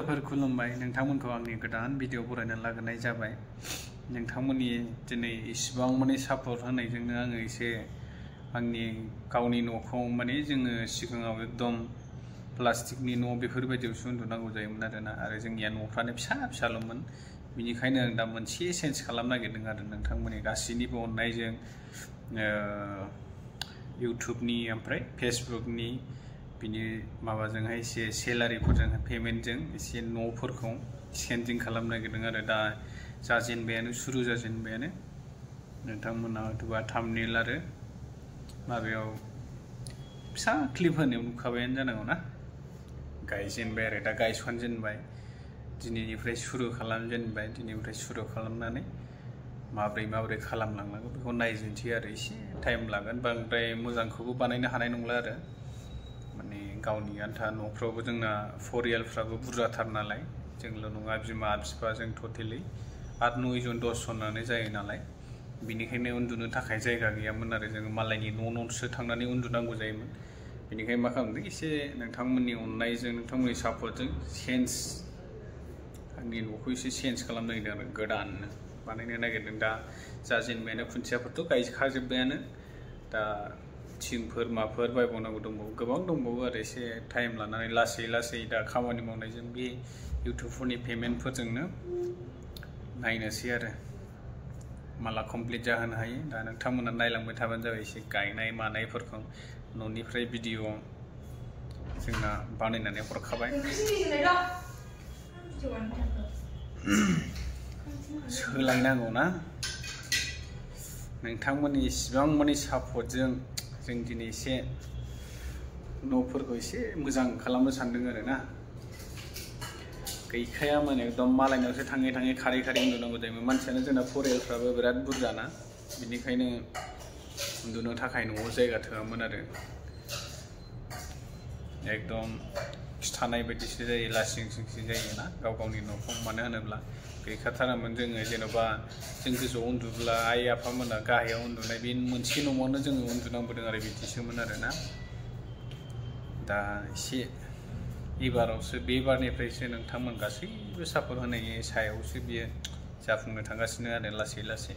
लोगोफोर खुलुमबाय नोंथांमोनखौ आंनि गोदान भिडिअ बरायना लागोनाय जाबाय नोंथांमोननि दिनै इसिबां माने सापर्ट होनायजोंनो आङो एसे आंनि गावनि न'खौ माने जोङो सिगाङाव एकदम प्लास्टिकनि न' बेफोरबायदियावसो उन्दुनांगौ जायोमोन आरो जोंनिया न'फ्रानो फिसा फिसाल'मोन बिनिखायनो आं दा मोनसे चेन्ज खालामनो नागिरदों आरो नोंथांमोननि गासैनिबो अननायजों इउट्युबनि ओमफ्राय फेसबुकनि बिनि माबाजोंहाय एसे सेलारिफोरजों पेमेन्टजों एसे न'फोरखौ चेन्जिं खालामनो नागिरदों आरो दा जाजेनबायानो सुरु जाजेनबायानो नोंथांमोना हयथ'बा थाम्बनेल आरो माबायाव फिसा क्लिप होनायाव नुखाबायानो जानांगौ ना गायजेनबाय आरो दा गायसनजेनबाय दिनैनिफ्राय सुरु खालामजेनबाय दिनैनिफ्राय सुरु खालामनानै माब्रै खालामलांनांगौ बेखौ नायजेनसै आरो एसे टाइम लागोन बांद्राय मोजांखौबो बानायनो हानाय नंला आरो माने गावनि आन्था न'फ्रावबो जोंना फरियालफ्राबो बुरजाथार नालाय जोंल' नङा बिमा बिफा जों टटेलि 8-9 जन 10 जनानो जायो नालाय बिनिखायनो उन्दुनो थाखाय जायगा गैयामोन आरो जोङो मालायनि न'सो थांनानै उन्दुनांगौ जायोमोन बेनिखायनो मा खालामदों एसे नोंथांमोननि अननायजों नोंथांमोननि सापर्टजों चेन्ज आंनि न'खौ एसे चेन्ज खालामनो नागिरदों आरो गोदाननो बानायनो नागिरदों दा जाजेनबायानो खुन्थियाफोरथ' गायखाजोब्बायानो दा थिंफोर माफोर बायबावनांगौ दंबावो गोबां दंबावो आरो एसे टाइम लानानै लासै दा खामानि मावनायजों बे इउट्युबफोरनि पेमेन्टफोरजोंनो नायनोसै आरो माला कमप्लिट जाहोनो हायो दा नोंथांमोना नायलांबाय थाबानो जाबाय एसे गायनाय मानायफोरखौ न'निफ्राय भिडिअ जोंना बानायनानै हरखाबाय सोलायनांगौ ना नोंथांमोननि इसिबां माने सापर्टजों जों दिनै एसे न'फोरखौ एसे मोजां खालामनो सानदों आरो ना गैखायामोन एकदम मालायनावसो थाङै खारै उन्दुनांगौ जायोमोन मानसियानो जोंना फरियालफ्राबो बिराद बुरजाना बिनिखायनो उन्दुनो थाखाय न'आव जायगा थोआमोन आरो एकदम खिथानाय बायदिसो जायो लासिं सिंसि जायोना गावनि न'खौ मानो होनोब्ला गैखाथारामोन जोङो जेन'बा जों गोजौआव उन्दुब्ला आइ आफामोना गाहायाव उन्दुनाय बे मोनसे न'आवनो जोङो उन्दुनांबोदों आरो बिदिसोमोन आरोना दा एसे एबारावसो बे बारनिफ्रायसो नोंथांमोन गासैबो सापर्ट होनायनि सायावसो बियो जाफुंनो थांगासिनो आरो लासै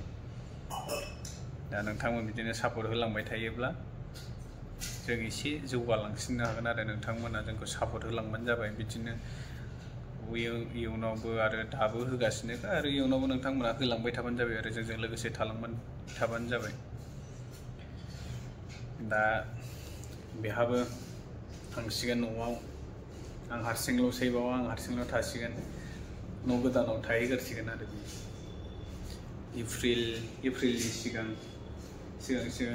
दा नोंथांमोन बिदिनो सापर्ट होलांबाय थायोब्ला जों एसे जौगालांसिननो हागोन आरो नोंथांमोना जोंखौ सापर्ट होलांबानो जाबाय बिदिनो इयुनावबो आरो दाबो होगासिनो आरो इयुनावबो नोंथांमोना होलांबाय थाबानो जाबाय आरो जोंजों लोगोसे थाबानो जाबाय दा बेहाबो थांसिगोन न'आव आं हारसिंल'सैबाव आं हारसिंल' थासिगोन न' गोदानाव थाहैगारसिगोन आरो एप्रिलनि सिगां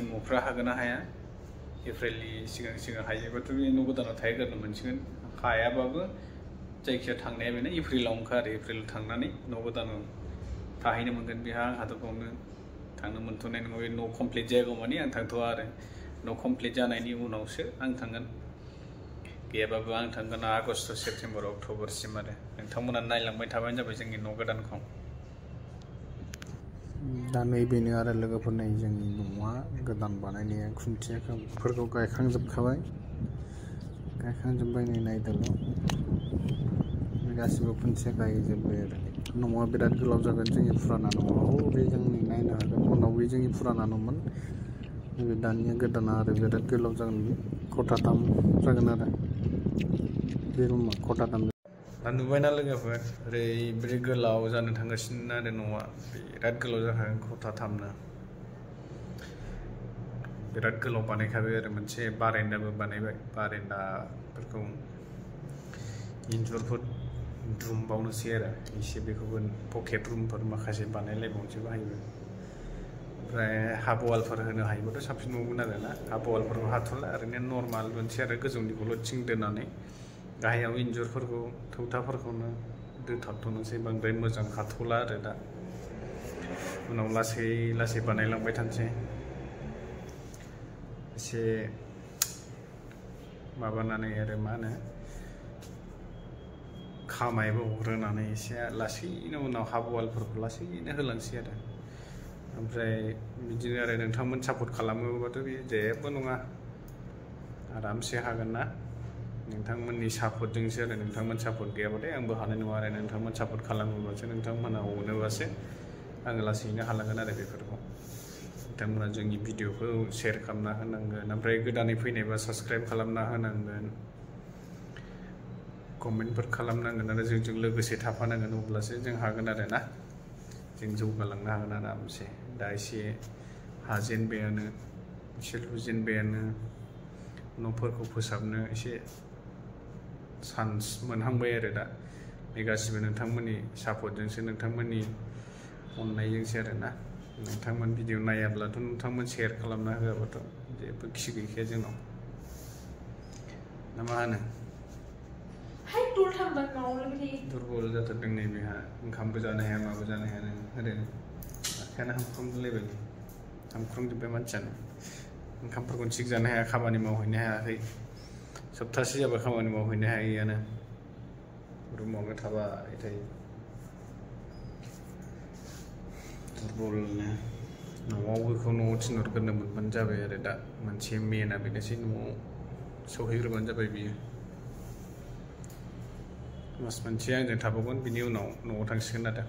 न'फ्रा हागोन ना हाया एप्रिलनि सिगां हायोबाथ' बे न' गोदानाव थाहैगारनो मोनसिगोन हायाबाबो जायखिया थांनाया बेनो एप्रिलावनोखा आरो एप्रिलाव थांनानै न' गोदानाव थाहैनो मोनगोन बेहा आंहाथ' बावनो थांनो मोनथ'नाय नङा बे न' कमप्लिट जायागौ मानि आं थांथ'वा आरो न' कमप्लिट जानायनि उनावसो आं थांगोन गैयाबाबो आं थांगोन आगष्ट सेप्तेम्बर अक्ट'बरसिम आरो नोंथांमोना नायलांबाय थाबानो जाबाय जोंनि न' गोदानखौ दा नैबेनो आरो लोगोफोरनि जोंनि न'आ गोदान बानायनाया खुन्थियाफोरखौ गायखांजोब्बाय नै नायदोल' गासिबो खुन्थिया गायजोब्बाय आरो न'आ बिराद गोलाव जागोन जोंनि फुराना न'आव बे जोंनि नायनो हागोन उनाव बे जोंनि फुराना न'मोन नैबे दानिया गोदाना आरो बिराद गोलाव जागोन बे खथाथाम जागोन आरो बे रुमा खथाथाम दा नुबायना लोगोफोर ओरैबायदि गोलाव जानो थांगासिनो आरो न'आ बिराद गोलाव जाखागोन खथाथामनो बिराद गोलाव बानायखाबाय आरो मोनसे बारेन्दाबो बानायबाय बारेन्दाफोरखौ इन्जुरफोर दुमबावनोसै आरो एसे बेखौबो पकेट रुमफोर माखासे बानायलायबावनोसै बाहायबाय ओमफ्राय हाफ वालफोर होनो हायोबाथ' साबसिन नङोमोन आरो ना हाफ वालफोरखौ हाथ'ला ओरैनो नर्माल मोनसे आरो गोजौनिखौल' थिं दोननानै गाहायाव इन्जुरफोरखौ थौथाफोरखौनो दोथाबथ'नोसै बांद्राय मोजां हाथ'ला आरो दा उनाव लासै बानायलांबाय थानोसै एसे माबानानै आरो मा होनो खामायबो हरनानै एसे लासैनो उनाव हाफ वालफोरखौ लासैनो होलांसै आरो ओमफ्राय बिदिनो आरो नोंथांमोन सापर्ट खालामोबाथ' बे जेबो नङा आरामसे हागोन ना नोंथांमोननि सापर्टजोंसो आरो नोंथांमोन सापर्ट गैयाबाथाय आंबो हानाय नङा आरो नोंथांमोन सापर्ट खालामोबासो नोंथांमोना अनोबासो आङो लासैनो हालांगोन आरो बेफोरखौ नोंथांमोना जोंनि भिडिअखौ शेयार खालामना होनांगोन ओमफ्राय गोदानै फैनायबा साबस्क्राइब खालामना होनांगोन कमेन्टफोर खालामनांगोन आरो जोंजों लोगोसे थाफानांगोन अब्लासो जों हागोन आरो ना जों जौगालांनो हागोन आरामसे दा एसे हाजेनबायानो एसे लुजेनबायानो न'फोरखौ फोसाबनो एसे चान्स मोनहांबाय आरो दा बे गासिबो नोंथांमोननि सापर्टजोंसो नोंथांमोननि अननायजोंसो आरो ना नोंथांमोन भिडिअ नायाब्लाथ' नोंथांमोन शेयार खालामना होआबाथ' जेबो खि गैखाया जोंनाव ना मा होनो दुरबल जाथारदों नै बेहा ओंखामबो जानो हाया माबो जानो हाया ओरैनो आखायानो हामख्रंलायबाय हामख्रंजोब्बाय मानसियानो ओंखामफोरखौ थिग जानो हाया खामानि मावहैनो हायाखै सप्तासे जाबाय खामानि मावहैनो हायैयानो रुमावनो थाबाय थायो दुरबलनो न'आव बेखौ न'आव थिनहरग्रोनो मोनबानो जाबाय आरो दा मोनसे मेना बेनोसै न'आव सौहैग्रोबानो जाबाय बियो मास मोनसे आंजों थाबावगोन बिनि उनाव न'आव थांसिगोन आरो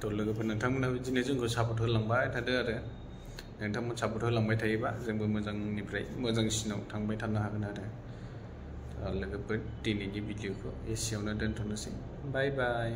थ' लोगोफोर नोंथांमोनहा बिदिनो जोंखौ सापर्ट होलांबाय थादो आरो नोंथांमोन सापर्ट होलांबाय थायोबा जोंबो मोजांनिफ्राय मोजांसिनाव थांबाय थानो हागोन आरो लोगोफोर दिनैनि भिडिअखौ एसेयावनो दोनथ'नोसै बाय बाय